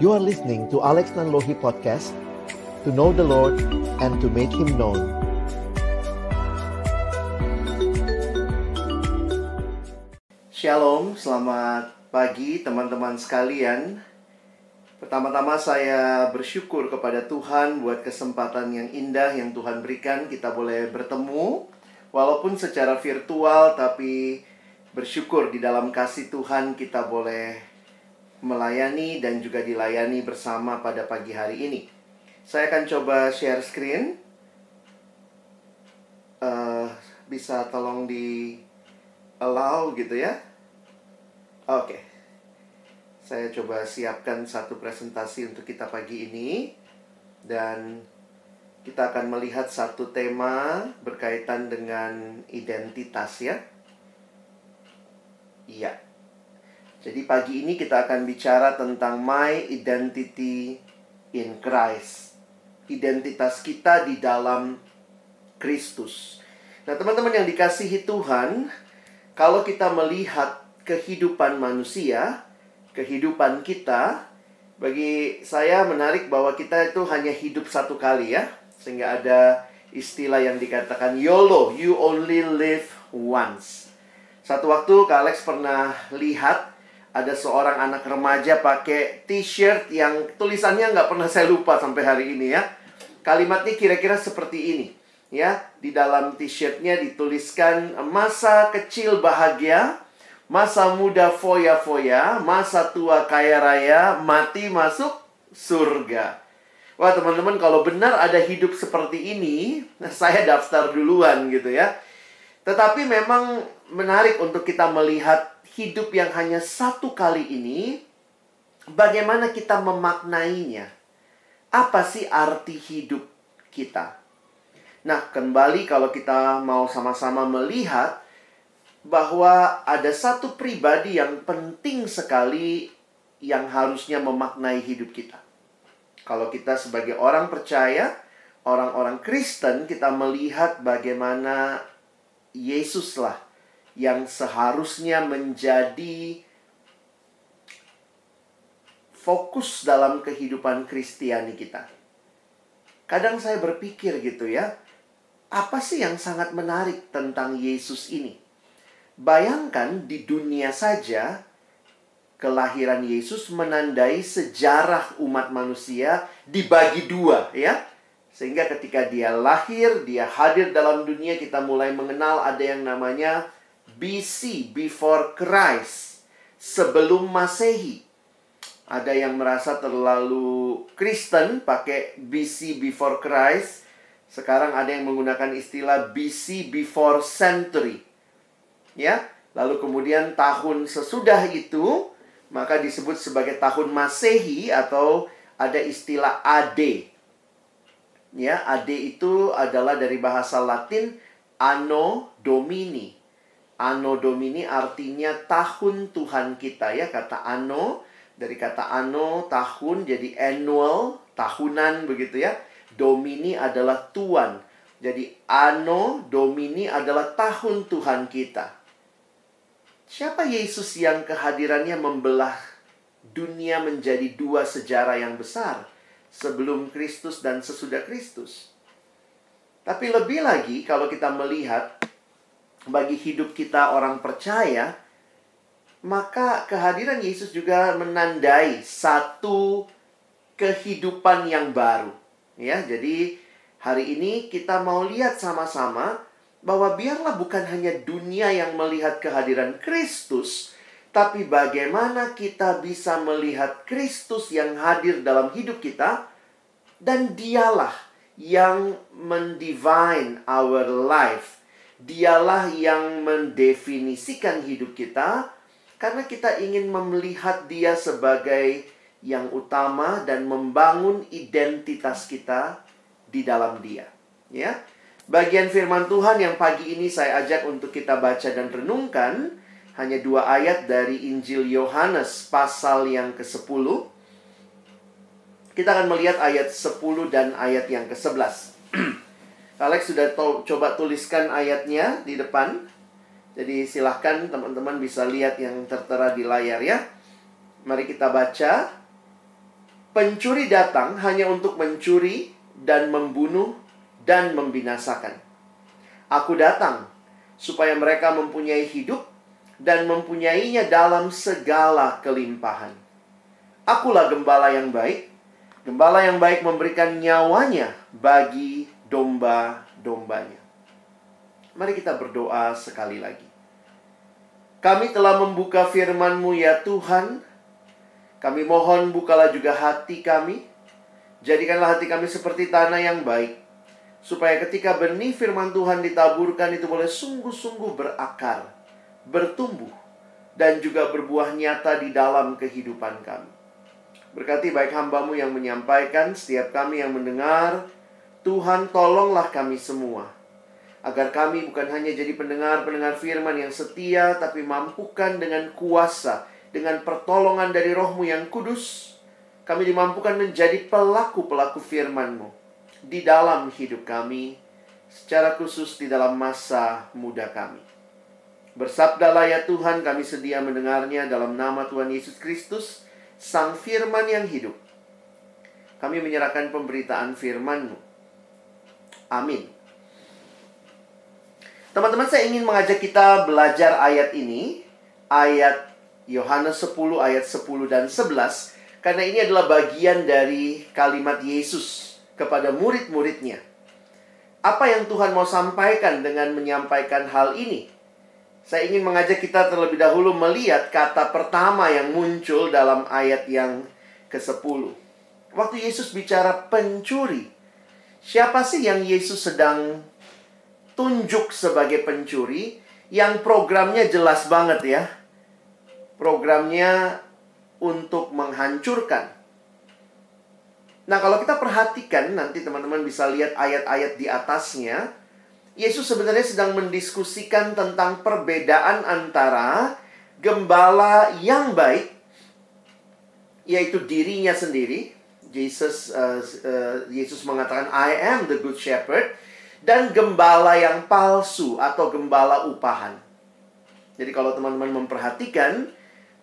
You are listening to Alex Nanlohi Podcast, to know the Lord and to make Him known. Shalom, selamat pagi teman-teman sekalian. Pertama-tama saya bersyukur kepada Tuhan buat kesempatan yang indah yang Tuhan berikan. Kita boleh bertemu, walaupun secara virtual, tapi bersyukur di dalam kasih Tuhan kita boleh melayani dan juga dilayani bersama pada pagi hari ini. Saya akan coba share screen. Bisa tolong di allow gitu ya. Oke. Saya coba siapkan satu presentasi untuk kita pagi ini. Dan kita akan melihat satu tema berkaitan dengan identitas ya. Iya. Jadi pagi ini kita akan bicara tentang my identity in Christ. Identitas kita di dalam Kristus. Nah, teman-teman yang dikasihi Tuhan, kalau kita melihat kehidupan manusia, kehidupan kita, bagi saya menarik bahwa kita itu hanya hidup satu kali ya. Sehingga ada istilah yang dikatakan YOLO, you only live once. Satu waktu Kak Alex pernah lihat ada seorang anak remaja pakai t-shirt yang tulisannya nggak pernah saya lupa sampai hari ini ya. Kalimatnya kira-kira seperti ini ya. Di dalam t-shirtnya dituliskan masa kecil bahagia, masa muda foya-foya, masa tua kaya raya, mati masuk surga. Wah teman-teman, kalau benar ada hidup seperti ini, saya daftar duluan gitu ya. Tetapi memang menarik untuk kita melihat hidup yang hanya satu kali ini, bagaimana kita memaknainya? Apa sih arti hidup kita? Nah, kembali kalau kita mau sama-sama melihat bahwa ada satu pribadi yang penting sekali yang harusnya memaknai hidup kita. Kalau kita sebagai orang percaya, orang-orang Kristen, kita melihat bagaimana Yesuslah yang seharusnya menjadi fokus dalam kehidupan Kristiani kita. Kadang saya berpikir gitu ya, apa sih yang sangat menarik tentang Yesus ini? Bayangkan di dunia saja, kelahiran Yesus menandai sejarah umat manusia dibagi dua ya. Sehingga ketika dia lahir, dia hadir dalam dunia, kita mulai mengenal ada yang namanya BC, before Christ, sebelum Masehi. Ada yang merasa terlalu Kristen pakai BC, before Christ. Sekarang ada yang menggunakan istilah BC, before century. Ya, lalu kemudian tahun sesudah itu, maka disebut sebagai tahun Masehi atau ada istilah AD. Ya, AD itu adalah dari bahasa Latin Anno Domini. Anno Domini artinya tahun Tuhan kita ya. Kata anno, dari kata anno, tahun, jadi annual, tahunan begitu ya. Domini adalah Tuhan. Jadi Anno Domini adalah tahun Tuhan kita. Siapa Yesus yang kehadirannya membelah dunia menjadi dua sejarah yang besar? Sebelum Kristus dan sesudah Kristus. Tapi lebih lagi kalau kita melihat bagi hidup kita orang percaya, maka kehadiran Yesus juga menandai satu kehidupan yang baru. Ya, jadi hari ini kita mau lihat sama-sama bahwa biarlah bukan hanya dunia yang melihat kehadiran Kristus, tapi bagaimana kita bisa melihat Kristus yang hadir dalam hidup kita, dan dialah yang mendivine our life. Dialah yang mendefinisikan hidup kita, karena kita ingin melihat dia sebagai yang utama dan membangun identitas kita di dalam dia. Ya, bagian firman Tuhan yang pagi ini saya ajak untuk kita baca dan renungkan hanya 2 ayat dari Injil Yohanes pasal yang ke-10. Kita akan melihat ayat 10 dan ayat yang ke-11. Alex sudah coba tuliskan ayatnya di depan. Jadi silahkan teman-teman bisa lihat yang tertera di layar ya. Mari kita baca. Pencuri datang hanya untuk mencuri dan membunuh dan membinasakan. Aku datang supaya mereka mempunyai hidup dan mempunyainya dalam segala kelimpahan. Akulah gembala yang baik. Gembala yang baik memberikan nyawanya bagi domba-dombanya. Mari kita berdoa sekali lagi. Kami telah membuka firman-Mu ya Tuhan. Kami mohon bukalah juga hati kami. Jadikanlah hati kami seperti tanah yang baik. Supaya ketika benih firman Tuhan ditaburkan itu boleh sungguh-sungguh berakar, bertumbuh, dan juga berbuah nyata di dalam kehidupan kami. Berkati baik hamba-Mu yang menyampaikan, setiap kami yang mendengar. Tuhan tolonglah kami semua. Agar kami bukan hanya jadi pendengar-pendengar firman yang setia, tapi mampukan dengan kuasa, dengan pertolongan dari Roh-Mu yang kudus, kami dimampukan menjadi pelaku-pelaku firman-Mu di dalam hidup kami, secara khusus di dalam masa muda kami. Bersabdalah ya Tuhan, kami sedia mendengarnya dalam nama Tuhan Yesus Kristus, Sang Firman yang hidup. Kami menyerahkan pemberitaan firman-Mu. Amin. Teman-teman, saya ingin mengajak kita belajar ayat ini, ayat Yohanes 10 ayat 10 dan 11, karena ini adalah bagian dari kalimat Yesus kepada murid-muridnya. Apa yang Tuhan mau sampaikan dengan menyampaikan hal ini? Saya ingin mengajak kita terlebih dahulu melihat kata pertama yang muncul dalam ayat yang ke-10. Waktu Yesus bicara pencuri, siapa sih yang Yesus sedang tunjuk sebagai pencuri? Yang programnya jelas banget ya. Programnya untuk menghancurkan. Nah, kalau kita perhatikan, nanti teman-teman bisa lihat ayat-ayat di atasnya. Yesus sebenarnya sedang mendiskusikan tentang perbedaan antara gembala yang baik, yaitu dirinya sendiri. Yesus mengatakan, I am the good shepherd. Dan gembala yang palsu atau gembala upahan. Jadi kalau teman-teman memperhatikan,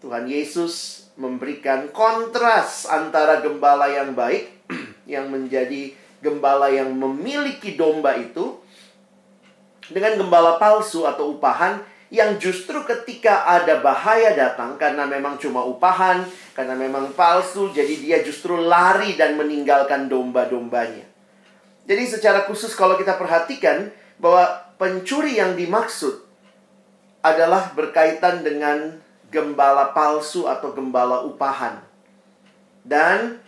Tuhan Yesus memberikan kontras antara gembala yang baik, yang menjadi gembala yang memiliki domba itu, dengan gembala palsu atau upahan, yang justru ketika ada bahaya datang, karena memang cuma upahan, karena memang palsu, jadi dia justru lari dan meninggalkan domba-dombanya. Jadi secara khusus kalau kita perhatikan bahwa pencuri yang dimaksud adalah berkaitan dengan gembala palsu atau gembala upahan. Dan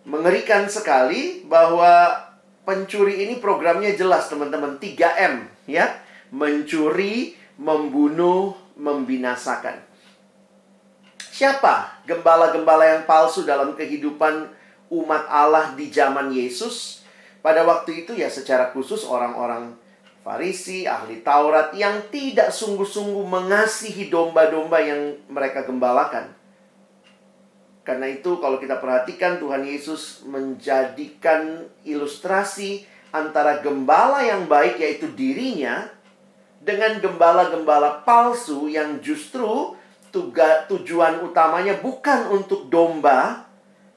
mengerikan sekali bahwa pencuri ini programnya jelas teman-teman, 3M ya. Mencuri, membunuh, membinasakan. Siapa gembala-gembala yang palsu dalam kehidupan umat Allah di zaman Yesus? Pada waktu itu ya secara khusus orang-orang Farisi, ahli Taurat yang tidak sungguh-sungguh mengasihi domba-domba yang mereka gembalakan. Karena itu kalau kita perhatikan Tuhan Yesus menjadikan ilustrasi antara gembala yang baik yaitu dirinya dengan gembala-gembala palsu yang justru tujuan utamanya bukan untuk domba,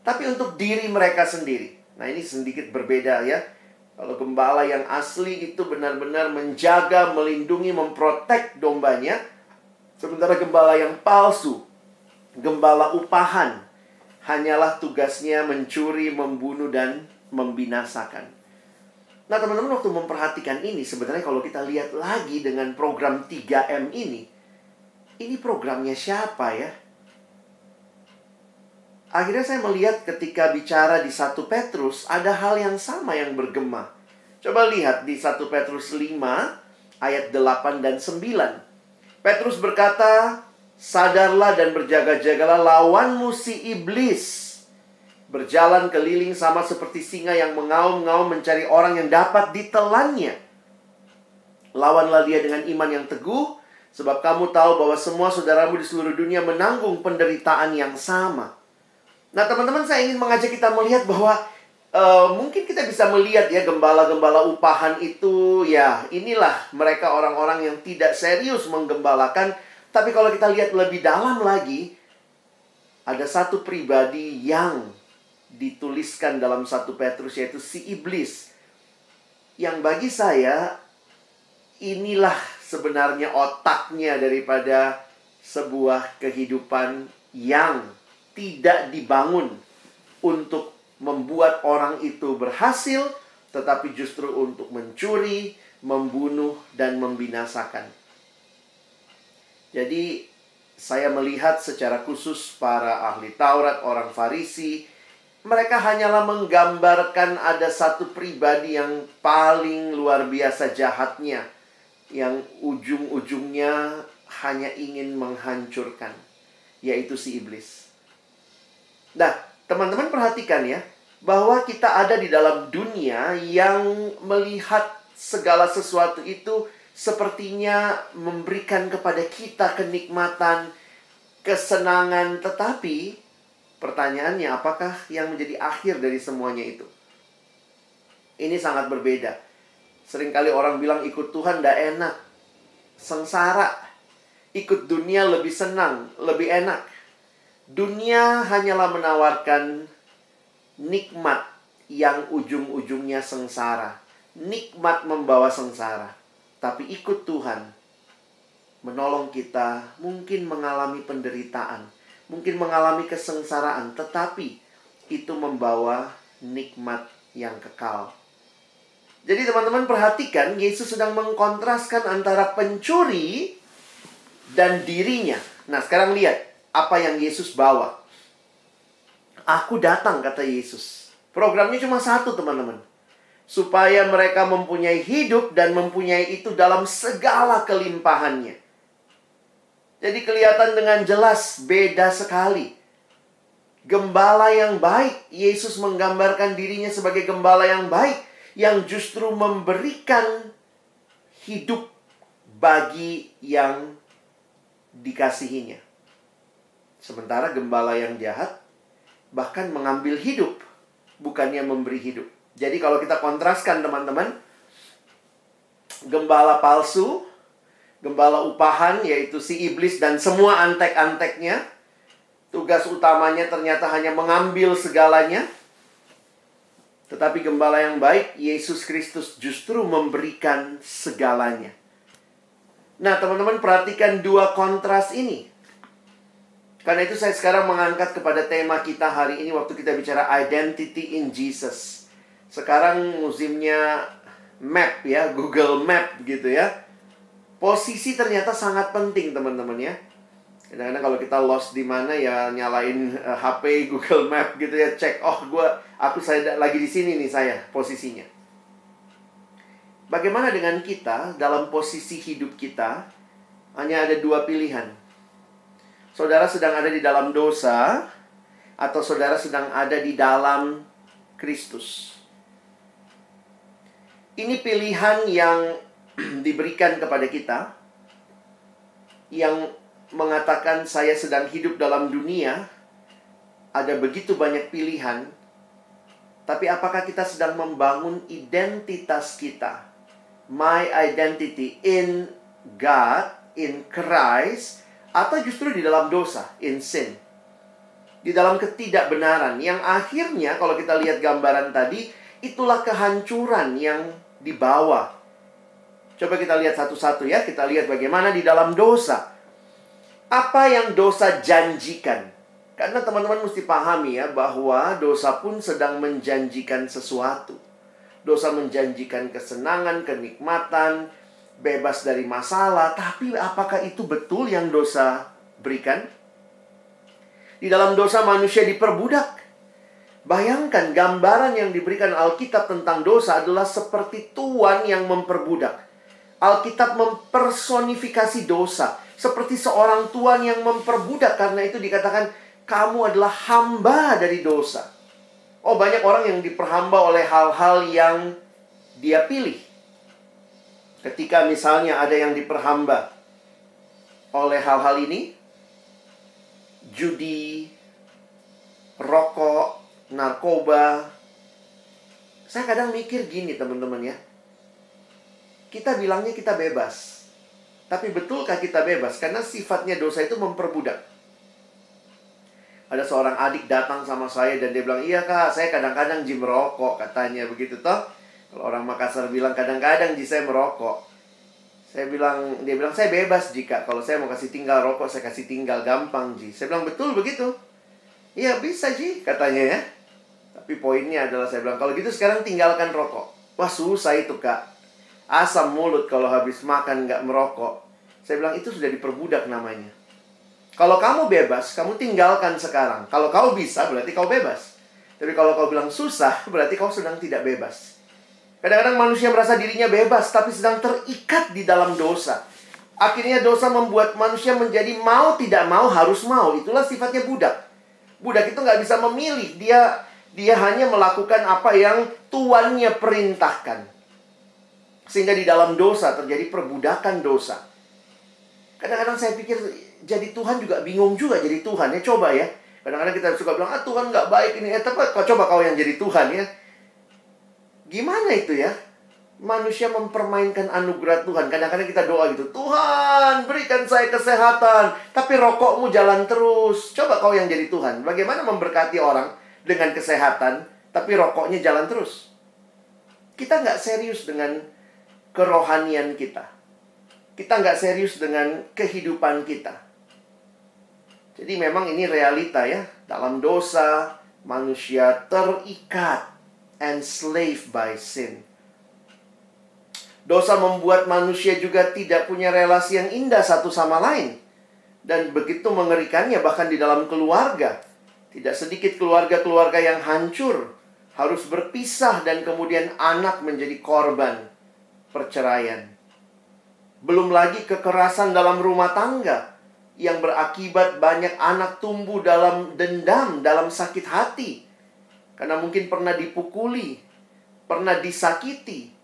tapi untuk diri mereka sendiri. Nah, ini sedikit berbeda ya. Kalau gembala yang asli itu benar-benar menjaga, melindungi, memprotek dombanya. Sementara gembala yang palsu, gembala upahan, hanyalah tugasnya mencuri, membunuh, dan membinasakan. Nah, teman-teman waktu memperhatikan ini, sebenarnya kalau kita lihat lagi dengan program 3M ini programnya siapa ya? Akhirnya saya melihat ketika bicara di 1 Petrus, ada hal yang sama yang bergema. Coba lihat di 1 Petrus 5, ayat 8 dan 9. Petrus berkata, sadarlah dan berjaga-jagalah, lawanmu si iblis berjalan keliling sama seperti singa yang mengaum-ngaum mencari orang yang dapat ditelannya. Lawanlah dia dengan iman yang teguh, sebab kamu tahu bahwa semua saudaramu di seluruh dunia menanggung penderitaan yang sama. Nah, teman-teman, saya ingin mengajak kita melihat bahwa mungkin kita bisa melihat ya gembala-gembala upahan itu, ya inilah mereka orang-orang yang tidak serius menggembalakan. Tapi kalau kita lihat lebih dalam lagi, ada satu pribadi yang dituliskan dalam 1 Petrus, yaitu si iblis. Yang bagi saya, inilah sebenarnya otaknya daripada sebuah kehidupan yang tidak dibangun untuk membuat orang itu berhasil, tetapi justru untuk mencuri, membunuh, dan membinasakan. Jadi, saya melihat secara khusus para ahli Taurat, orang Farisi, mereka hanyalah menggambarkan ada satu pribadi yang paling luar biasa jahatnya, yang ujung-ujungnya hanya ingin menghancurkan, yaitu si iblis. Nah, teman-teman perhatikan ya, bahwa kita ada di dalam dunia yang melihat segala sesuatu itu sepertinya memberikan kepada kita kenikmatan, kesenangan. Tetapi pertanyaannya, apakah yang menjadi akhir dari semuanya itu? Ini sangat berbeda. Seringkali orang bilang ikut Tuhan tidak enak, sengsara. Ikut dunia lebih senang, lebih enak. Dunia hanyalah menawarkan nikmat yang ujung-ujungnya sengsara. Nikmat membawa sengsara. Tapi ikut Tuhan menolong kita, mungkin mengalami penderitaan, mungkin mengalami kesengsaraan, tetapi itu membawa nikmat yang kekal. Jadi teman-teman perhatikan, Yesus sedang mengkontraskan antara pencuri dan dirinya. Nah, sekarang lihat apa yang Yesus bawa. Aku datang, kata Yesus. Programnya cuma satu, teman-teman. Supaya mereka mempunyai hidup dan mempunyai itu dalam segala kelimpahannya. Jadi kelihatan dengan jelas beda sekali. Gembala yang baik, Yesus menggambarkan dirinya sebagai gembala yang baik, yang justru memberikan hidup bagi yang dikasihinya. Sementara gembala yang jahat bahkan mengambil hidup, bukannya memberi hidup. Jadi kalau kita kontraskan teman-teman, gembala palsu, gembala upahan, yaitu si iblis dan semua antek-anteknya, tugas utamanya ternyata hanya mengambil segalanya. Tetapi gembala yang baik, Yesus Kristus justru memberikan segalanya. Nah, teman-teman perhatikan dua kontras ini. Karena itu saya sekarang mengangkat kepada tema kita hari ini waktu kita bicara identity in Jesus. Sekarang musimnya map ya, Google Map gitu ya. Posisi ternyata sangat penting teman-teman ya. Kadang-kadang kalau kita lost di mana ya nyalain HP Google Map gitu ya, cek, saya lagi di sini nih saya posisinya. Bagaimana dengan kita dalam posisi hidup kita? Hanya ada dua pilihan. Saudara sedang ada di dalam dosa, atau saudara sedang ada di dalam Kristus. Ini pilihan yang diberikan kepada kita, yang mengatakan saya sedang hidup dalam dunia. Ada begitu banyak pilihan, tapi apakah kita sedang membangun identitas kita? My identity in God, in Christ, atau justru di dalam dosa, in sin, di dalam ketidakbenaran, yang akhirnya kalau kita lihat gambaran tadi, itulah kehancuran yang dibawa. Coba kita lihat satu-satu ya. Kita lihat bagaimana di dalam dosa. Apa yang dosa janjikan? Karena teman-teman mesti pahami ya, bahwa dosa pun sedang menjanjikan sesuatu. Dosa menjanjikan kesenangan, kenikmatan, bebas dari masalah. Tapi apakah itu betul yang dosa berikan? Di dalam dosa manusia diperbudak. Bayangkan gambaran yang diberikan Alkitab tentang dosa adalah seperti tuan yang memperbudak. Alkitab mempersonifikasi dosa seperti seorang tuan yang memperbudak. Karena itu dikatakan kamu adalah hamba dari dosa. Oh, banyak orang yang diperhamba oleh hal-hal yang dia pilih. Ketika misalnya ada yang diperhamba oleh hal-hal ini, judi, rokok, narkoba. Saya kadang mikir gini teman-teman ya. Kita bilangnya kita bebas. Tapi betulkah kita bebas? Karena sifatnya dosa itu memperbudak. Ada seorang adik datang sama saya dan dia bilang, iya kak, saya kadang-kadang Ji merokok, katanya begitu toh. Kalau orang Makassar bilang kadang-kadang Ji saya merokok. Dia bilang saya bebas jika kalau saya mau kasih tinggal rokok, saya kasih tinggal, gampang Ji. Saya bilang betul begitu. Iya bisa Ji, katanya ya. Tapi poinnya adalah saya bilang, kalau gitu sekarang tinggalkan rokok. Wah susah itu kak. Asam mulut kalau habis makan nggak merokok. Saya bilang itu sudah diperbudak namanya. Kalau kamu bebas, kamu tinggalkan sekarang. Kalau kau bisa, berarti kau bebas. Tapi kalau kau bilang susah, berarti kau sedang tidak bebas. Kadang-kadang manusia merasa dirinya bebas, tapi sedang terikat di dalam dosa. Akhirnya dosa membuat manusia menjadi mau tidak mau, harus mau. Itulah sifatnya budak. Budak itu nggak bisa memilih. Dia hanya melakukan apa yang tuannya perintahkan. Sehingga di dalam dosa terjadi perbudakan dosa. Kadang-kadang saya pikir jadi Tuhan juga bingung juga jadi Tuhan ya. Coba ya. Kadang-kadang kita suka bilang, Tuhan nggak baik ini. Tapi coba kau yang jadi Tuhan ya. Gimana itu ya? Manusia mempermainkan anugerah Tuhan. Kadang-kadang kita doa gitu, Tuhan berikan saya kesehatan, tapi rokokmu jalan terus. Coba kau yang jadi Tuhan. Bagaimana memberkati orang dengan kesehatan, tapi rokoknya jalan terus? Kita nggak serius dengan kerohanian kita. Kita nggak serius dengan kehidupan kita. Jadi memang ini realita ya. Dalam dosa, manusia terikat, enslaved by sin. Dosa membuat manusia juga tidak punya relasi yang indah satu sama lain. Dan begitu mengerikannya bahkan di dalam keluarga. Tidak sedikit keluarga-keluarga yang hancur, harus berpisah dan kemudian anak menjadi korban perceraian. Belum lagi kekerasan dalam rumah tangga yang berakibat banyak anak tumbuh dalam dendam, dalam sakit hati. Karena mungkin pernah dipukuli, pernah disakiti,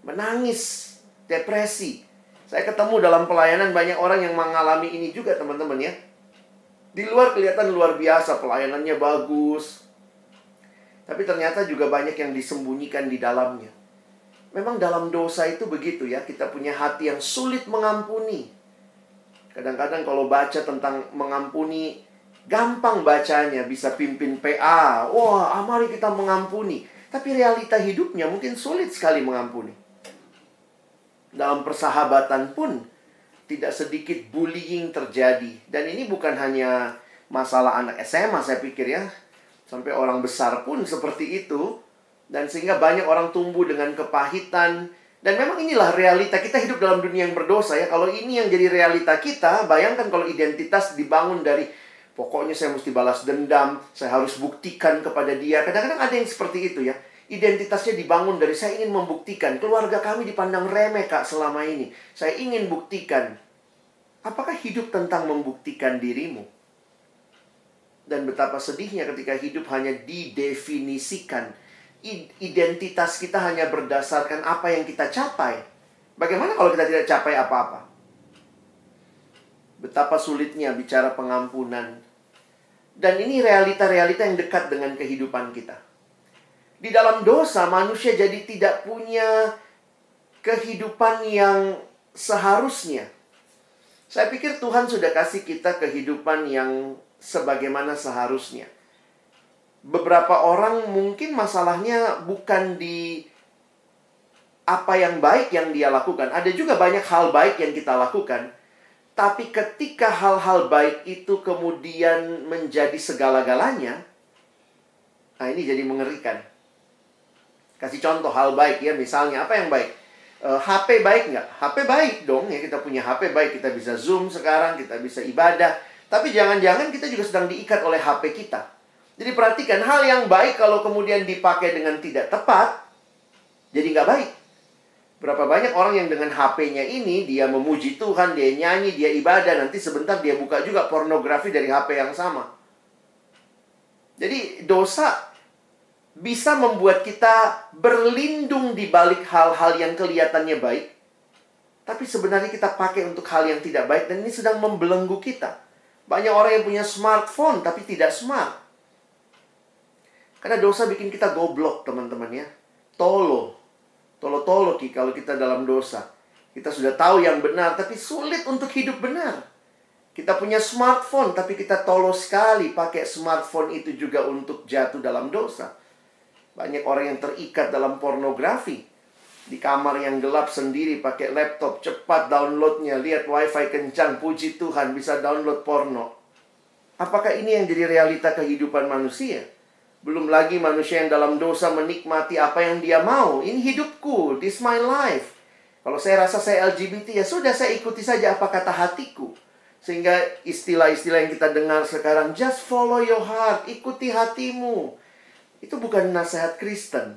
menangis, depresi. Saya ketemu dalam pelayanan banyak orang yang mengalami ini juga teman-teman ya. Di luar kelihatan luar biasa, pelayanannya bagus. Tapi ternyata juga banyak yang disembunyikan di dalamnya. Memang dalam dosa itu begitu ya, kita punya hati yang sulit mengampuni. Kadang-kadang kalau baca tentang mengampuni, gampang bacanya, bisa pimpin PA. Wah, mari kita mengampuni. Tapi realita hidupnya mungkin sulit sekali mengampuni. Dalam persahabatan pun, tidak sedikit bullying terjadi. Dan ini bukan hanya masalah anak SMA, saya pikir ya. Sampai orang besar pun seperti itu. Dan sehingga banyak orang tumbuh dengan kepahitan. Dan memang inilah realita. Kita hidup dalam dunia yang berdosa ya. Kalau ini yang jadi realita kita, bayangkan kalau identitas dibangun dari pokoknya saya mesti balas dendam, saya harus buktikan kepada dia. Kadang-kadang ada yang seperti itu ya. Identitasnya dibangun dari saya ingin membuktikan. Keluarga kami dipandang remeh kak selama ini. Saya ingin buktikan. Apakah hidup tentang membuktikan dirimu? Dan betapa sedihnya ketika hidup hanya didefinisikan. Identitas kita hanya berdasarkan apa yang kita capai. Bagaimana kalau kita tidak capai apa-apa? Betapa sulitnya bicara pengampunan. Dan ini realita-realita yang dekat dengan kehidupan kita. Di dalam dosa, manusia jadi tidak punya kehidupan yang seharusnya. Saya pikir Tuhan sudah kasih kita kehidupan yang sebagaimana seharusnya. Beberapa orang mungkin masalahnya bukan di apa yang baik yang dia lakukan. Ada juga banyak hal baik yang kita lakukan. Tapi ketika hal-hal baik itu kemudian menjadi segala-galanya, nah ini jadi mengerikan. Kasih contoh hal baik ya, misalnya apa yang baik? HP baik nggak? HP baik dong ya, kita punya HP baik. Kita bisa Zoom sekarang, kita bisa ibadah. Tapi jangan-jangan kita juga sedang diikat oleh HP kita. Jadi perhatikan, hal yang baik kalau kemudian dipakai dengan tidak tepat, jadi nggak baik. Berapa banyak orang yang dengan HP-nya ini, dia memuji Tuhan, dia nyanyi, dia ibadah, nanti sebentar dia buka juga pornografi dari HP yang sama. Jadi dosa bisa membuat kita berlindung di balik hal-hal yang kelihatannya baik, tapi sebenarnya kita pakai untuk hal yang tidak baik, dan ini sedang membelenggu kita. Banyak orang yang punya smartphone, tapi tidak smart. Karena dosa bikin kita goblok, teman-teman ya. Tolo Ki kalau kita dalam dosa. Kita sudah tahu yang benar, tapi sulit untuk hidup benar. Kita punya smartphone, tapi kita tolos sekali pakai smartphone itu juga untuk jatuh dalam dosa. Banyak orang yang terikat dalam pornografi. Di kamar yang gelap sendiri pakai laptop, cepat downloadnya, lihat wifi kencang, puji Tuhan bisa download porno. Apakah ini yang jadi realita kehidupan manusia? Belum lagi manusia yang dalam dosa menikmati apa yang dia mau. Ini hidupku, this my life. Kalau saya rasa saya LGBT, ya sudah, saya ikuti saja apa kata hatiku. Sehingga istilah-istilah yang kita dengar sekarang, just follow your heart, ikuti hatimu. Itu bukan nasihat Kristen.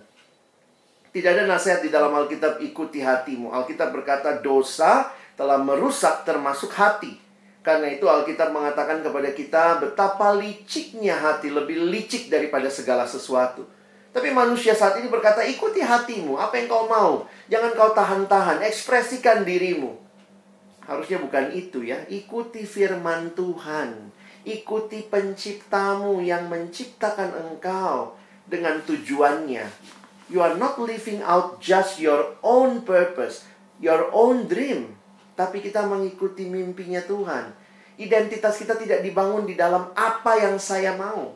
Tidak ada nasihat di dalam Alkitab, ikuti hatimu. Alkitab berkata dosa telah merusak termasuk hati. Karena itu Alkitab mengatakan kepada kita betapa liciknya hati, lebih licik daripada segala sesuatu. Tapi manusia saat ini berkata, ikuti hatimu, apa yang kau mau. Jangan kau tahan-tahan, ekspresikan dirimu. Harusnya bukan itu ya. Ikuti firman Tuhan. Ikuti penciptamu yang menciptakan engkau dengan tujuannya. You are not living out just your own purpose, your own dream. Tapi kita mengikuti mimpinya Tuhan. Identitas kita tidak dibangun di dalam apa yang saya mau.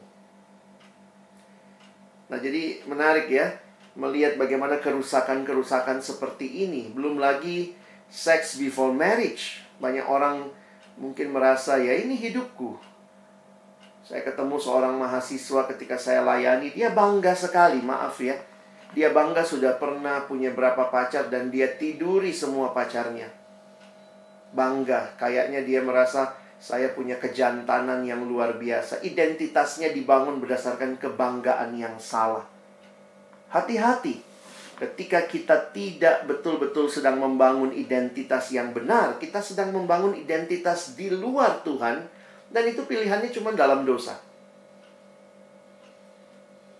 Nah, jadi menarik ya, melihat bagaimana kerusakan-kerusakan seperti ini. Belum lagi sex before marriage. Banyak orang mungkin merasa, ya ini hidupku. Saya ketemu seorang mahasiswa ketika saya layani, dia bangga sekali, maaf ya. Dia bangga sudah pernah punya berapa pacar dan dia tiduri semua pacarnya. Bangga, kayaknya dia merasa saya punya kejantanan yang luar biasa. Identitasnya dibangun berdasarkan kebanggaan yang salah. Hati-hati, ketika kita tidak betul-betul sedang membangun identitas yang benar, kita sedang membangun identitas di luar Tuhan, dan itu pilihannya cuma dalam dosa.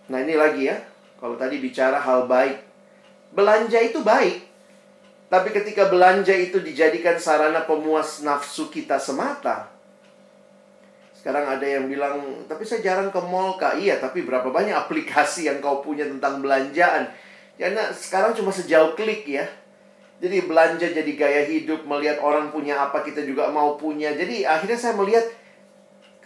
Nah, ini lagi ya. Kalau tadi bicara hal baik, belanja itu baik. Tapi ketika belanja itu dijadikan sarana pemuas nafsu kita semata. Sekarang ada yang bilang, tapi saya jarang ke mall, Kak. Iya, tapi berapa banyak aplikasi yang kau punya tentang belanjaan. Karena sekarang cuma sejauh klik ya. Jadi belanja jadi gaya hidup, melihat orang punya apa kita juga mau punya. Jadi akhirnya saya melihat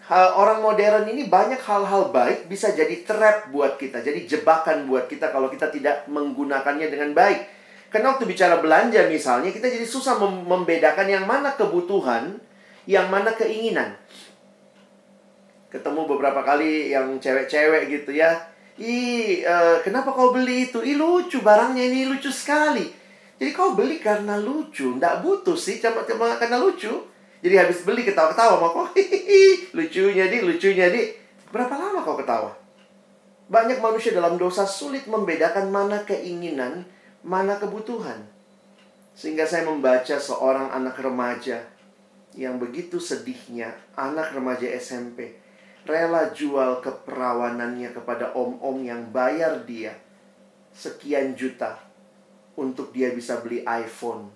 orang modern ini banyak hal-hal baik bisa jadi trap buat kita. Jadi jebakan buat kita kalau kita tidak menggunakannya dengan baik. Karena waktu bicara belanja misalnya, kita jadi susah membedakan yang mana kebutuhan, yang mana keinginan. Ketemu beberapa kali yang cewek-cewek gitu ya. Kenapa kau beli itu? Lucu barangnya ini, lucu sekali. Jadi kau beli karena lucu, nggak butuh sih, cuma karena lucu. Jadi habis beli ketawa-ketawa sama kau. Lucunya di. Berapa lama kau ketawa? Banyak manusia dalam dosa sulit membedakan mana keinginan, mana kebutuhan. Sehingga saya membaca seorang anak remaja yang begitu sedihnya, anak remaja SMP, rela jual keperawanannya kepada om-om yang bayar dia sekian juta untuk dia bisa beli iPhone.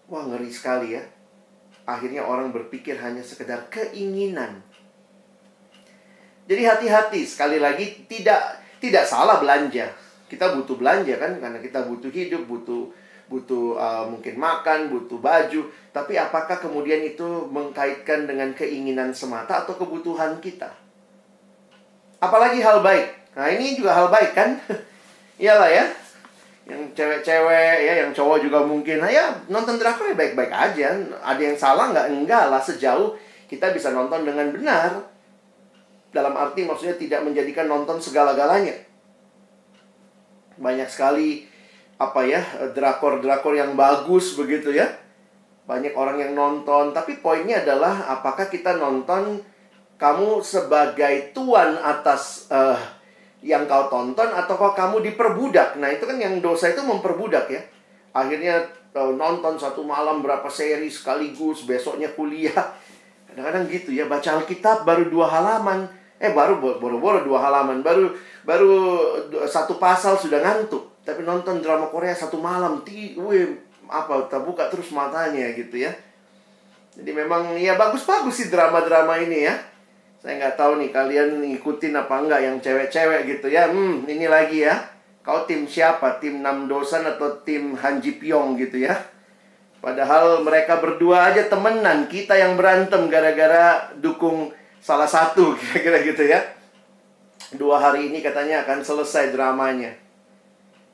Wah, ngeri sekali ya. Akhirnya orang berpikir hanya sekedar keinginan. Jadi hati-hati, sekali lagi tidak salah belanja. Kita butuh belanja kan, karena kita butuh hidup, butuh mungkin makan, butuh baju. Tapi apakah kemudian itu mengkaitkan dengan keinginan semata atau kebutuhan kita? Apalagi hal baik. Nah, ini juga hal baik kan? Iyalah ya. Yang cewek-cewek ya, yang cowok juga mungkin, nah ya nonton drakor ya baik-baik aja. Ada yang salah nggak? Enggak lah, sejauh kita bisa nonton dengan benar. Dalam arti maksudnya tidak menjadikan nonton segala-galanya. Banyak sekali drakor-drakor yang bagus begitu ya. Banyak orang yang nonton, tapi poinnya adalah apakah kita nonton kamu sebagai tuan atas yang kau tonton, atau kamu diperbudak. Nah, itu kan yang dosa itu memperbudak ya. Akhirnya nonton satu malam berapa seri sekaligus, besoknya kuliah. Kadang-kadang gitu ya, baca Alkitab baru 2 halaman. Boro-boro 2 halaman. Baru 1 pasal sudah ngantuk. Tapi nonton drama Korea 1 malam, terbuka terus matanya gitu ya. Jadi memang ya bagus-bagus sih drama-drama ini ya. Saya nggak tahu nih kalian ngikutin apa enggak yang cewek-cewek gitu ya. Ini lagi ya. Kau tim siapa? Tim Nam Dosan atau tim Han Ji Pyong gitu ya. Padahal mereka berdua aja temenan, kita yang berantem gara-gara dukung salah satu, kira-kira gitu ya. 2 hari ini katanya akan selesai dramanya.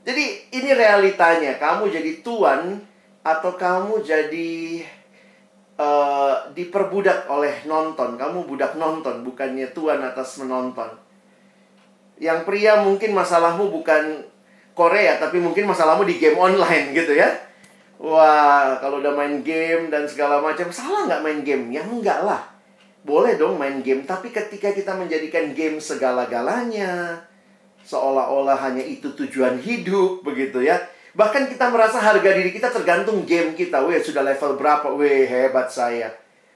Jadi ini realitanya, kamu jadi tuan atau kamu jadi diperbudak oleh nonton. Kamu budak nonton, bukannya tuan atas menonton. Yang pria mungkin masalahmu bukan Korea, tapi mungkin masalahmu di game online gitu ya. Wah, kalau udah main game dan segala macam, salah nggak main game? Ya enggak lah. Boleh dong main game, tapi ketika kita menjadikan game segala-galanya, seolah-olah hanya itu tujuan hidup, begitu ya. Bahkan kita merasa harga diri kita tergantung game kita. Wih, sudah level berapa? Wih, hebat saya.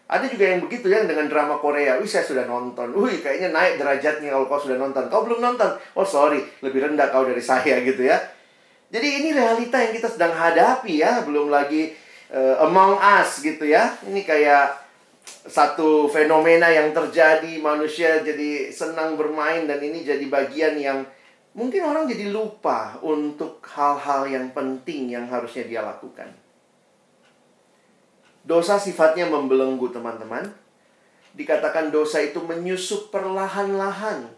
Ada juga yang begitu ya dengan drama Korea. Wih, saya sudah nonton. Wih, kayaknya naik derajatnya kalau kau sudah nonton. Kau belum nonton? Oh, sorry, lebih rendah kau dari saya gitu ya. Jadi ini realita yang kita sedang hadapi ya. Belum lagi Among Us gitu ya. Ini kayak satu fenomena yang terjadi. Manusia jadi senang bermain dan ini jadi bagian yang mungkin orang jadi lupa untuk hal-hal yang penting yang harusnya dia lakukan. Dosa sifatnya membelenggu, teman-teman. Dikatakan dosa itu menyusup perlahan-lahan.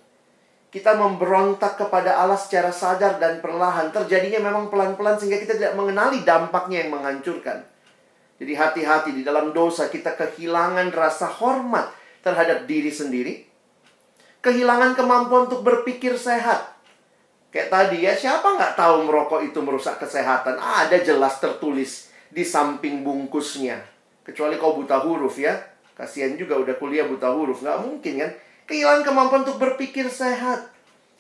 Kita memberontak kepada Allah secara sadar dan perlahan. Terjadinya memang pelan-pelan sehingga kita tidak mengenali dampaknya yang menghancurkan. Jadi hati-hati, di dalam dosa kita kehilangan rasa hormat terhadap diri sendiri. Kehilangan kemampuan untuk berpikir sehat. Kayak tadi ya, siapa nggak tahu merokok itu merusak kesehatan? Ada jelas tertulis di samping bungkusnya. Kecuali kau buta huruf ya. Kasihan juga udah kuliah buta huruf. Nggak mungkin kan? Kehilangan kemampuan untuk berpikir sehat.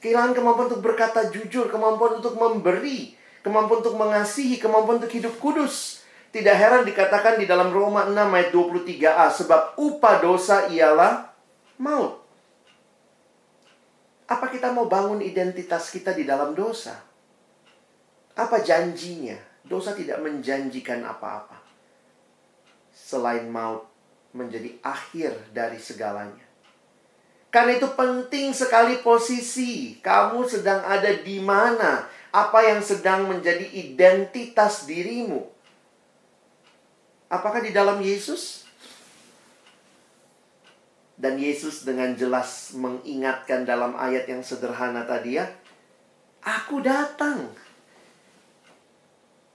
Kehilangan kemampuan untuk berkata jujur. Kemampuan untuk memberi. Kemampuan untuk mengasihi. Kemampuan untuk hidup kudus. Tidak heran dikatakan di dalam Roma 6 ayat 23a. Sebab upah dosa ialah maut. Apa kita mau bangun identitas kita di dalam dosa? Apa janjinya? Dosa tidak menjanjikan apa-apa selain maut menjadi akhir dari segalanya. Karena itu penting sekali posisi. Kamu sedang ada di mana? Apa yang sedang menjadi identitas dirimu? Apakah di dalam Yesus? Dan Yesus dengan jelas mengingatkan dalam ayat yang sederhana tadi ya. Aku datang.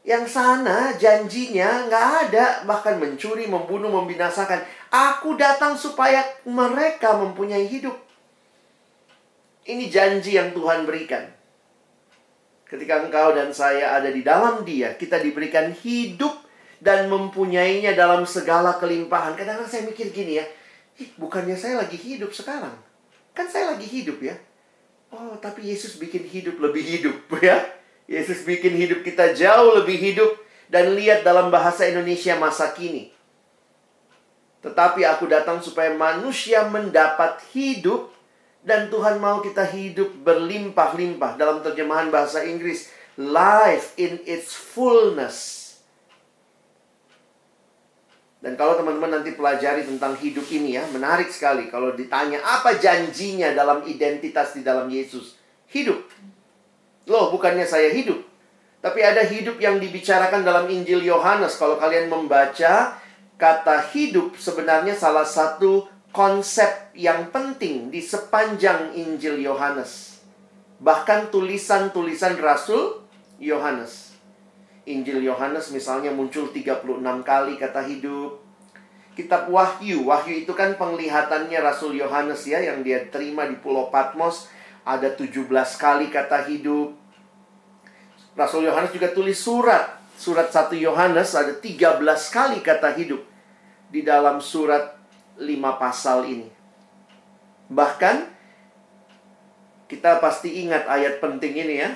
Yang sana janjinya nggak ada. Bahkan mencuri, membunuh, membinasakan. Aku datang supaya mereka mempunyai hidup. Ini janji yang Tuhan berikan. Ketika engkau dan saya ada di dalam Dia, kita diberikan hidup dan mempunyainya dalam segala kelimpahan. Kadang-kadang saya mikir gini ya. Bukannya saya lagi hidup sekarang? Kan saya lagi hidup ya. Oh, tapi Yesus bikin hidup lebih hidup ya. Yesus bikin hidup kita jauh lebih hidup. Dan lihat dalam bahasa Indonesia masa kini. Tetapi aku datang supaya manusia mendapat hidup. Dan Tuhan mau kita hidup berlimpah-limpah. Dalam terjemahan bahasa Inggris, life in its fullness. Dan kalau teman-teman nanti pelajari tentang hidup ini ya, menarik sekali. Kalau ditanya apa janjinya dalam identitas di dalam Yesus. Hidup. Loh, bukannya saya hidup. Tapi ada hidup yang dibicarakan dalam Injil Yohanes. Kalau kalian membaca, kata hidup sebenarnya salah satu konsep yang penting di sepanjang Injil Yohanes. Bahkan tulisan-tulisan Rasul Yohanes. Injil Yohanes misalnya muncul 36 kali kata hidup. Kitab Wahyu, Wahyu itu kan penglihatannya Rasul Yohanes ya, yang dia terima di Pulau Patmos. Ada 17 kali kata hidup. Rasul Yohanes juga tulis surat. Surat 1 Yohanes ada 13 kali kata hidup di dalam surat 5 pasal ini. Bahkan kita pasti ingat ayat penting ini ya.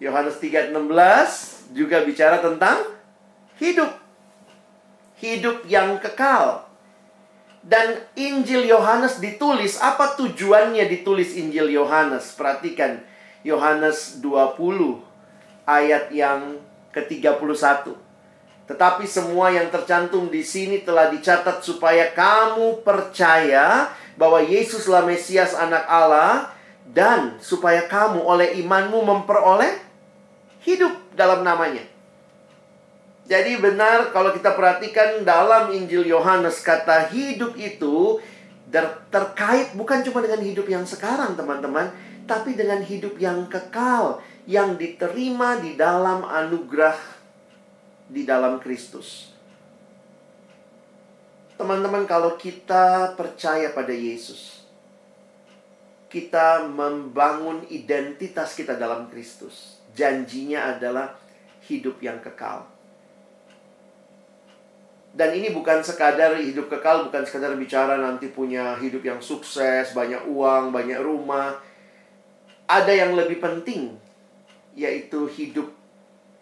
Yohanes 3:16 juga bicara tentang hidup. Hidup yang kekal. Dan Injil Yohanes ditulis, apa tujuannya ditulis Injil Yohanes? Perhatikan, Yohanes 20 ayat yang ke-31. Tetapi semua yang tercantum di sini telah dicatat supaya kamu percaya bahwa Yesuslah Mesias Anak Allah, dan supaya kamu oleh imanmu memperoleh hidup dalam namanya. Jadi benar kalau kita perhatikan dalam Injil Yohanes, kata hidup itu terkait bukan cuma dengan hidup yang sekarang teman-teman, tapi dengan hidup yang kekal, yang diterima di dalam anugerah di dalam Kristus. Teman-teman, kalau kita percaya pada Yesus, kita membangun identitas kita dalam Kristus. Janjinya adalah hidup yang kekal. Dan ini bukan sekadar hidup kekal, bukan sekadar bicara nanti punya hidup yang sukses, banyak uang, banyak rumah. Ada yang lebih penting, yaitu hidup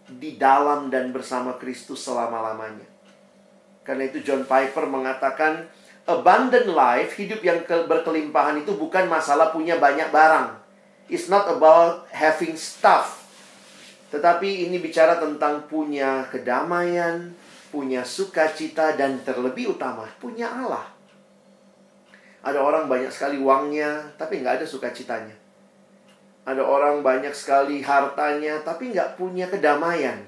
di dalam dan bersama Kristus selama-lamanya. Karena itu John Piper mengatakan, abundant life, hidup yang berkelimpahan itu bukan masalah punya banyak barang. It's not about having stuff. Tetapi ini bicara tentang punya kedamaian, punya sukacita, dan terlebih utama, punya Allah. Ada orang banyak sekali uangnya, tapi nggak ada sukacitanya. Ada orang banyak sekali hartanya, tapi nggak punya kedamaian.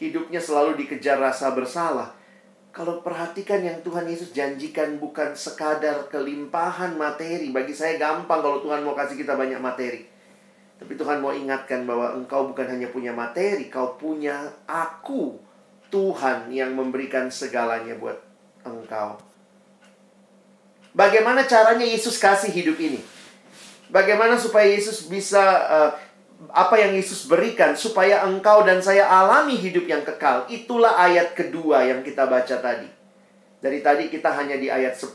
Hidupnya selalu dikejar rasa bersalah. Kalau perhatikan yang Tuhan Yesus janjikan bukan sekadar kelimpahan materi. Bagi saya gampang kalau Tuhan mau kasih kita banyak materi. Tapi Tuhan mau ingatkan bahwa engkau bukan hanya punya materi, kau punya aku, Tuhan yang memberikan segalanya buat engkau. Bagaimana caranya Yesus kasih hidup ini? Bagaimana supaya Yesus bisa, apa yang Yesus berikan, supaya engkau dan saya alami hidup yang kekal. Itulah ayat kedua yang kita baca tadi. Dari tadi kita hanya di ayat 10.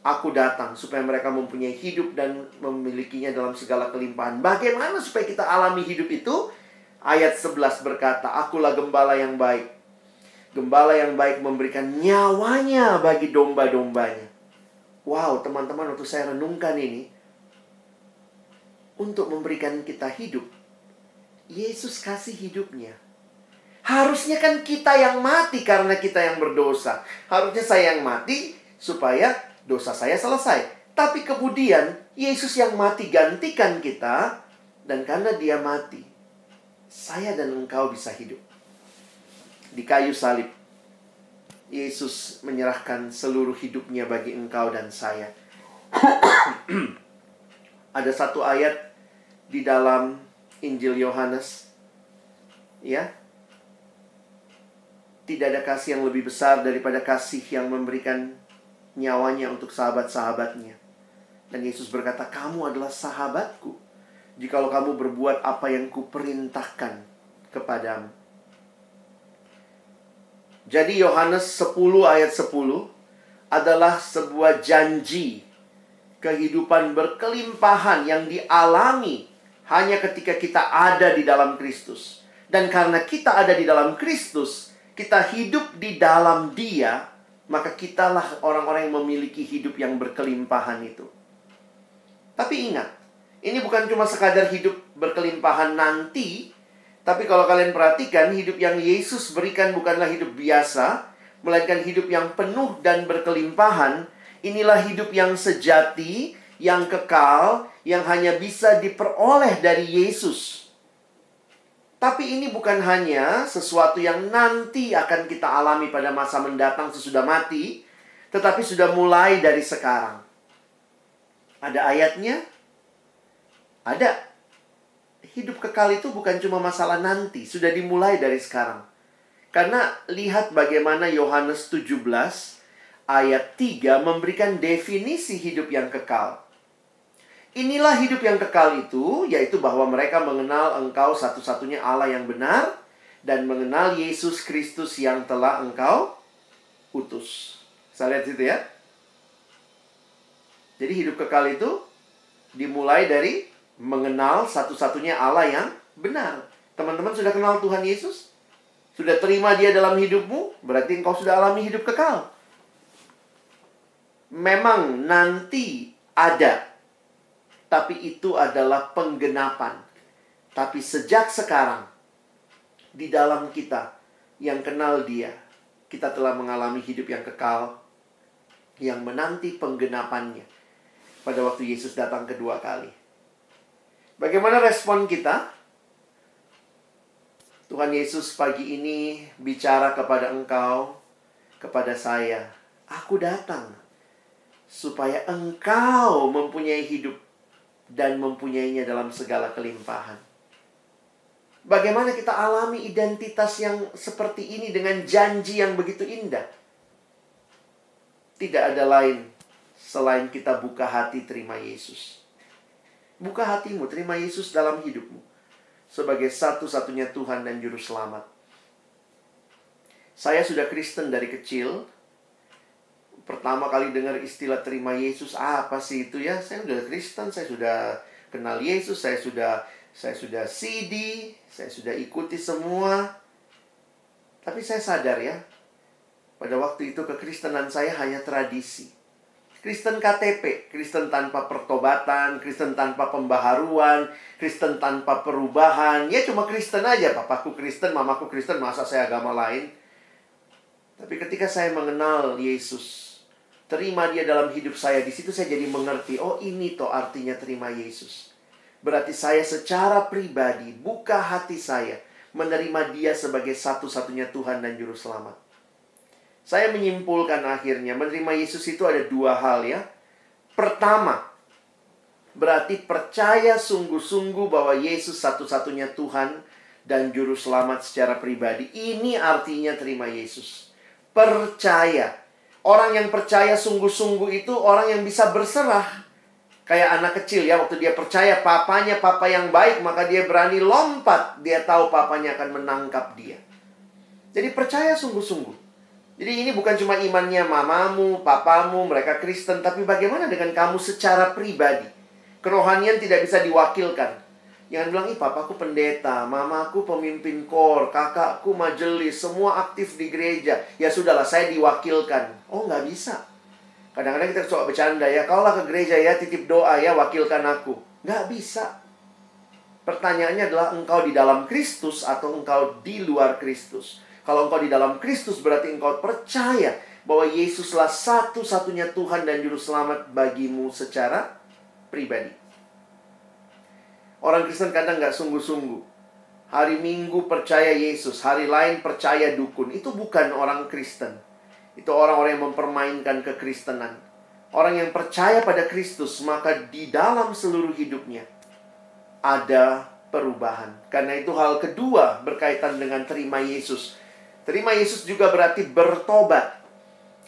Aku datang supaya mereka mempunyai hidup dan memilikinya dalam segala kelimpahan. Bagaimana supaya kita alami hidup itu? Ayat 11 berkata, akulah gembala yang baik. Gembala yang baik memberikan nyawanya bagi domba-dombanya. Wow, teman-teman, waktu saya renungkan ini, untuk memberikan kita hidup, Yesus kasih hidupnya. Harusnya kan kita yang mati karena kita yang berdosa. Harusnya saya yang mati supaya dosa saya selesai. Tapi kemudian Yesus yang mati gantikan kita. Dan karena dia mati, saya dan engkau bisa hidup. Di kayu salib, Yesus menyerahkan seluruh hidupnya bagi engkau dan saya. Ada satu ayat di dalam Injil Yohanes, ya, tidak ada kasih yang lebih besar daripada kasih yang memberikan nyawanya untuk sahabat-sahabatnya. Dan Yesus berkata, kamu adalah sahabatku jikalau kamu berbuat apa yang kuperintahkan kepadamu. Jadi Yohanes 10 ayat 10 adalah sebuah janji kehidupan berkelimpahan yang dialami hanya ketika kita ada di dalam Kristus. Dan karena kita ada di dalam Kristus, kita hidup di dalam Dia, maka kitalah orang-orang yang memiliki hidup yang berkelimpahan itu. Tapi ingat, ini bukan cuma sekadar hidup berkelimpahan nanti, tapi kalau kalian perhatikan, hidup yang Yesus berikan bukanlah hidup biasa, melainkan hidup yang penuh dan berkelimpahan. Inilah hidup yang sejati, yang kekal, yang hanya bisa diperoleh dari Yesus. Tapi ini bukan hanya sesuatu yang nanti akan kita alami pada masa mendatang sesudah mati, tetapi sudah mulai dari sekarang. Ada ayatnya? Ada. Hidup kekal itu bukan cuma masalah nanti, sudah dimulai dari sekarang. Karena lihat bagaimana Yohanes 17 ayat 3 memberikan definisi hidup yang kekal. Inilah hidup yang kekal itu, yaitu bahwa mereka mengenal engkau satu-satunya Allah yang benar, dan mengenal Yesus Kristus yang telah engkau utus. Saya lihat situ ya. Jadi hidup kekal itu dimulai dari mengenal satu-satunya Allah yang benar. Teman-teman sudah kenal Tuhan Yesus? Sudah terima Dia dalam hidupmu? Berarti engkau sudah alami hidup kekal. Memang nanti ada, tapi itu adalah penggenapan. Tapi sejak sekarang, di dalam kita yang kenal Dia, kita telah mengalami hidup yang kekal, yang menanti penggenapannya pada waktu Yesus datang kedua kali. Bagaimana respon kita? Tuhan Tuhan Yesus pagi ini bicara kepada engkau, kepada saya. Aku datang supaya engkau mempunyai hidup dan mempunyainya dalam segala kelimpahan. Bagaimana kita alami identitas yang seperti ini dengan janji yang begitu indah? Tidak ada lain selain kita buka hati terima Yesus. Buka hatimu, terima Yesus dalam hidupmu sebagai satu-satunya Tuhan dan Juru Selamat. Saya sudah Kristen dari kecil. Pertama kali dengar istilah terima Yesus, apa sih itu ya? Saya sudah Kristen, saya sudah kenal Yesus, saya sudah CD, saya sudah ikuti semua. Tapi saya sadar ya, pada waktu itu kekristenan saya hanya tradisi. Kristen KTP, Kristen tanpa pertobatan, Kristen tanpa pembaharuan, Kristen tanpa perubahan. Ya cuma Kristen aja, papaku Kristen, mamaku Kristen, masa saya agama lain? Tapi ketika saya mengenal Yesus, terima dia dalam hidup saya, di situ saya jadi mengerti, oh ini toh artinya terima Yesus. Berarti saya secara pribadi buka hati saya menerima dia sebagai satu-satunya Tuhan dan Juru Selamat. Saya menyimpulkan akhirnya menerima Yesus itu ada dua hal ya. Pertama, berarti percaya sungguh-sungguh bahwa Yesus satu-satunya Tuhan dan Juru Selamat secara pribadi. Ini artinya terima Yesus. Percaya. Orang yang percaya sungguh-sungguh itu orang yang bisa berserah. Kayak anak kecil ya, waktu dia percaya papanya papa yang baik, maka dia berani lompat. Dia tahu papanya akan menangkap dia. Jadi percaya sungguh-sungguh. Jadi ini bukan cuma imannya mamamu, papamu, mereka Kristen, tapi bagaimana dengan kamu secara pribadi? Kerohanian tidak bisa diwakilkan. Jangan bilang, ih papaku pendeta, mamaku pemimpin kor, kakakku majelis, semua aktif di gereja. Ya sudahlah, saya diwakilkan. Oh nggak bisa. Kadang-kadang kita coba bercanda ya, kaulah ke gereja ya, titip doa ya, wakilkan aku. Nggak bisa. Pertanyaannya adalah engkau di dalam Kristus atau engkau di luar Kristus. Kalau engkau di dalam Kristus berarti engkau percaya bahwa Yesuslah satu-satunya Tuhan dan Juru Selamat bagimu secara pribadi. Orang Kristen kadang nggak sungguh-sungguh. Hari Minggu percaya Yesus, hari lain percaya dukun. Itu bukan orang Kristen. Itu orang-orang yang mempermainkan kekristenan. Orang yang percaya pada Kristus, maka di dalam seluruh hidupnya ada perubahan. Karena itu hal kedua berkaitan dengan terima Yesus. Terima Yesus juga berarti bertobat.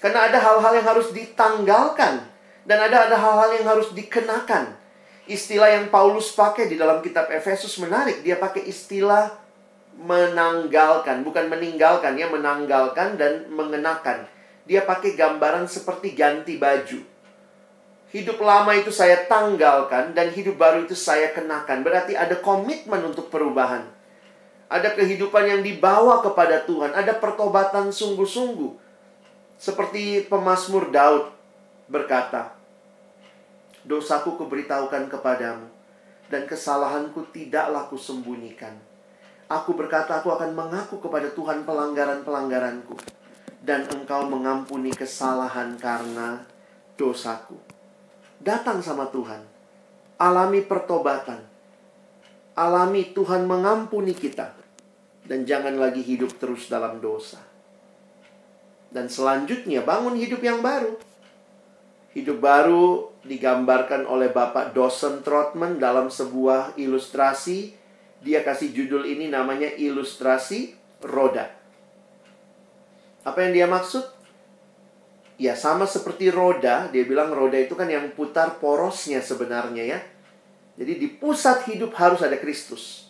Karena ada hal-hal yang harus ditanggalkan. Dan ada hal-hal yang harus dikenakan. Istilah yang Paulus pakai di dalam kitab Efesus menarik. Dia pakai istilah menanggalkan. Bukan meninggalkan ya, menanggalkan dan mengenakan. Dia pakai gambaran seperti ganti baju. Hidup lama itu saya tanggalkan dan hidup baru itu saya kenakan. Berarti ada komitmen untuk perubahan. Ada kehidupan yang dibawa kepada Tuhan. Ada pertobatan sungguh-sungguh. Seperti pemazmur Daud berkata, dosaku kuberitahukan kepadamu, dan kesalahanku tidaklah kusembunyikan. Aku berkata, aku akan mengaku kepada Tuhan pelanggaran-pelanggaranku, dan engkau mengampuni kesalahan karena dosaku. Datang sama Tuhan. Alami pertobatan. Alami Tuhan mengampuni kita. Dan jangan lagi hidup terus dalam dosa. Dan selanjutnya bangun hidup yang baru. Hidup baru digambarkan oleh Bapak Dawson Trotman dalam sebuah ilustrasi. Dia kasih judul ini namanya ilustrasi roda. Apa yang dia maksud? Ya sama seperti roda. Dia bilang roda itu kan yang putar porosnya sebenarnya ya. Jadi di pusat hidup harus ada Kristus.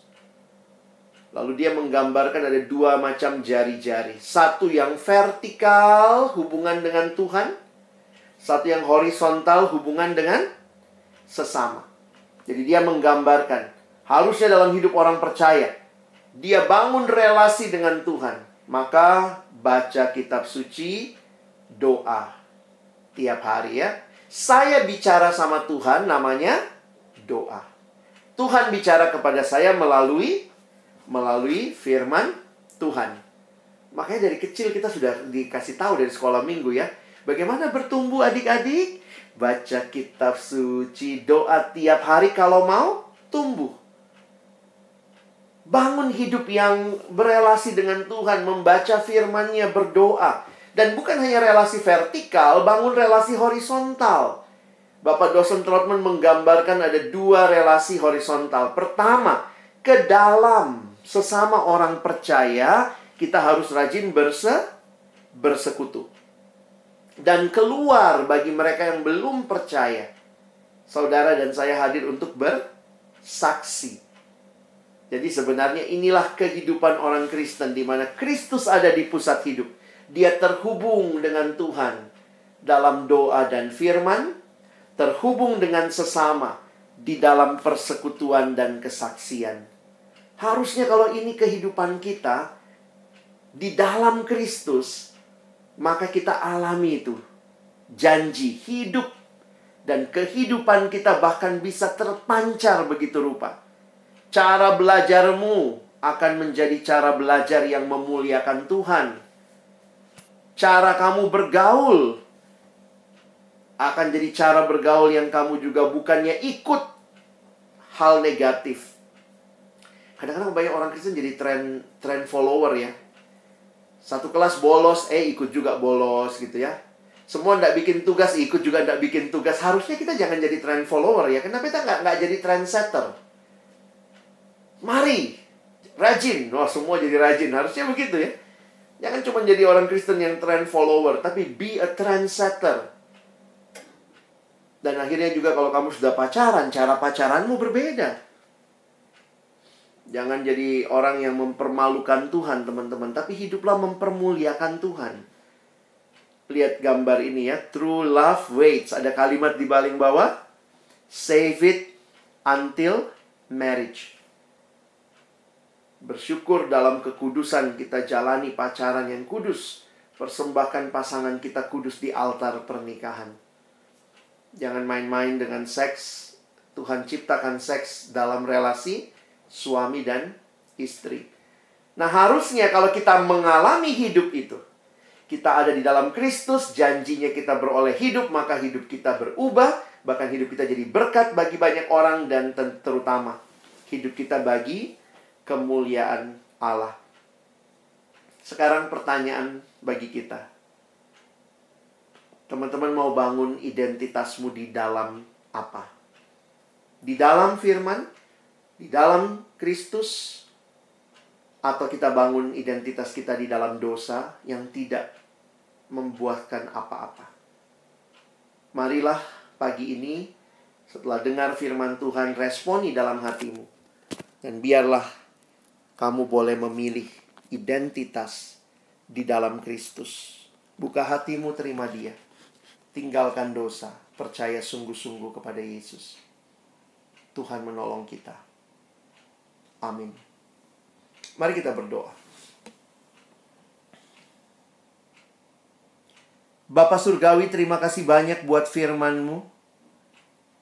Lalu dia menggambarkan ada dua macam jari-jari. Satu yang vertikal hubungan dengan Tuhan. Satu yang horizontal hubungan dengan sesama. Jadi dia menggambarkan. Harusnya dalam hidup orang percaya. Dia bangun relasi dengan Tuhan. Maka baca kitab suci, doa. Tiap hari ya. Saya bicara sama Tuhan namanya doa. Tuhan bicara kepada saya melalui firman Tuhan. Makanya dari kecil kita sudah dikasih tahu dari sekolah minggu ya. Bagaimana bertumbuh adik-adik? Baca kitab suci, doa tiap hari kalau mau tumbuh. Bangun hidup yang berelasi dengan Tuhan, membaca firman-Nya, berdoa. Dan bukan hanya relasi vertikal, bangun relasi horizontal. Bapak dosen Trotman menggambarkan ada 2 relasi horizontal. Pertama, ke dalam sesama orang percaya, kita harus rajin bersekutu. Dan keluar bagi mereka yang belum percaya. Saudara dan saya hadir untuk bersaksi. Jadi sebenarnya inilah kehidupan orang Kristen, di mana Kristus ada di pusat hidup. Dia terhubung dengan Tuhan dalam doa dan firman, terhubung dengan sesama di dalam persekutuan dan kesaksian. Harusnya kalau ini kehidupan kita di dalam Kristus, maka kita alami itu. Janji hidup dan kehidupan kita bahkan bisa terpancar begitu rupa. Cara belajarmu akan menjadi cara belajar yang memuliakan Tuhan. Cara kamu bergaul akan jadi cara bergaul yang kamu juga bukannya ikut hal negatif. Kadang-kadang banyak orang Kristen jadi trend follower ya. Satu kelas bolos, ikut juga bolos gitu ya. Semua nggak bikin tugas, ikut juga nggak bikin tugas. Harusnya kita jangan jadi trend follower ya. Kenapa kita nggak jadi trendsetter? Mari, rajin. Wah, semua jadi rajin. Harusnya begitu ya. Jangan cuma jadi orang Kristen yang trend follower, tapi be a trendsetter. Dan akhirnya juga kalau kamu sudah pacaran, cara pacaranmu berbeda. Jangan jadi orang yang mempermalukan Tuhan, teman-teman. Tapi hiduplah mempermuliakan Tuhan. Lihat gambar ini ya. True love waits. Ada kalimat di paling bawah. Save it until marriage. Bersyukur dalam kekudusan kita jalani pacaran yang kudus. Persembahkan pasangan kita kudus di altar pernikahan. Jangan main-main dengan seks. Tuhan ciptakan seks dalam relasi suami dan istri. Nah, harusnya kalau kita mengalami hidup itu, kita ada di dalam Kristus, janjinya kita beroleh hidup, maka hidup kita berubah, bahkan hidup kita jadi berkat bagi banyak orang, dan terutama hidup kita bagi kemuliaan Allah. Sekarang pertanyaan bagi kita. Teman-teman mau bangun identitasmu di dalam apa? Di dalam firman? Di dalam Kristus? Atau kita bangun identitas kita di dalam dosa yang tidak membuahkan apa-apa? Marilah pagi ini, setelah dengar firman Tuhan, responi dalam hatimu. Dan biarlah kamu boleh memilih identitas di dalam Kristus. Buka hatimu, terima Dia. Tinggalkan dosa. Percaya sungguh-sungguh kepada Yesus. Tuhan menolong kita. Amin. Mari kita berdoa. Bapa Surgawi, terima kasih banyak buat firman-Mu.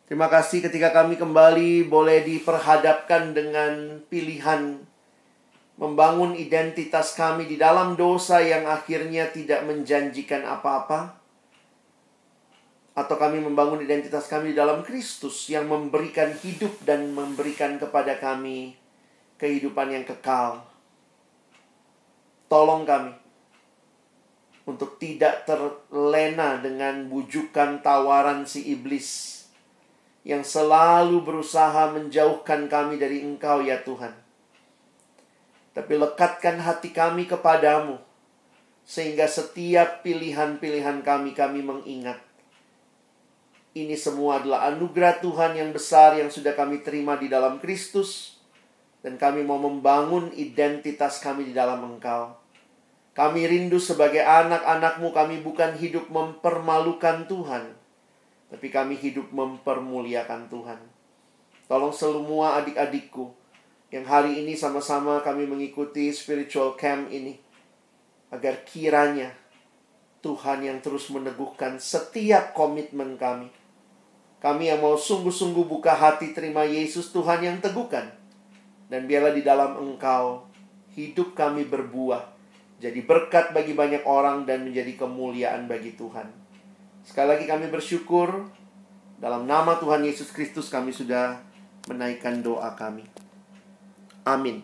Terima kasih ketika kami kembali boleh diperhadapkan dengan pilihan membangun identitas kami di dalam dosa yang akhirnya tidak menjanjikan apa-apa. Atau kami membangun identitas kami di dalam Kristus yang memberikan hidup dan memberikan kepada kami kehidupan yang kekal. Tolong kami untuk tidak terlena dengan bujukan tawaran si iblis yang selalu berusaha menjauhkan kami dari Engkau ya Tuhan. Tapi lekatkan hati kami kepadamu, sehingga setiap pilihan-pilihan kami mengingat. Ini semua adalah anugerah Tuhan yang besar yang sudah kami terima di dalam Kristus. Dan kami mau membangun identitas kami di dalam Engkau. Kami rindu sebagai anak-anak-Mu, kami bukan hidup mempermalukan Tuhan, tapi kami hidup mempermuliakan Tuhan. Tolong semua adik-adikku yang hari ini sama-sama kami mengikuti spiritual camp ini, agar kiranya Tuhan yang terus meneguhkan setiap komitmen kami. Kami yang mau sungguh-sungguh buka hati terima Yesus, Tuhan yang teguhkan. Dan biarlah di dalam Engkau hidup kami berbuah, jadi berkat bagi banyak orang dan menjadi kemuliaan bagi Tuhan. Sekali lagi kami bersyukur. Dalam nama Tuhan Yesus Kristus kami sudah menaikkan doa kami. Amin.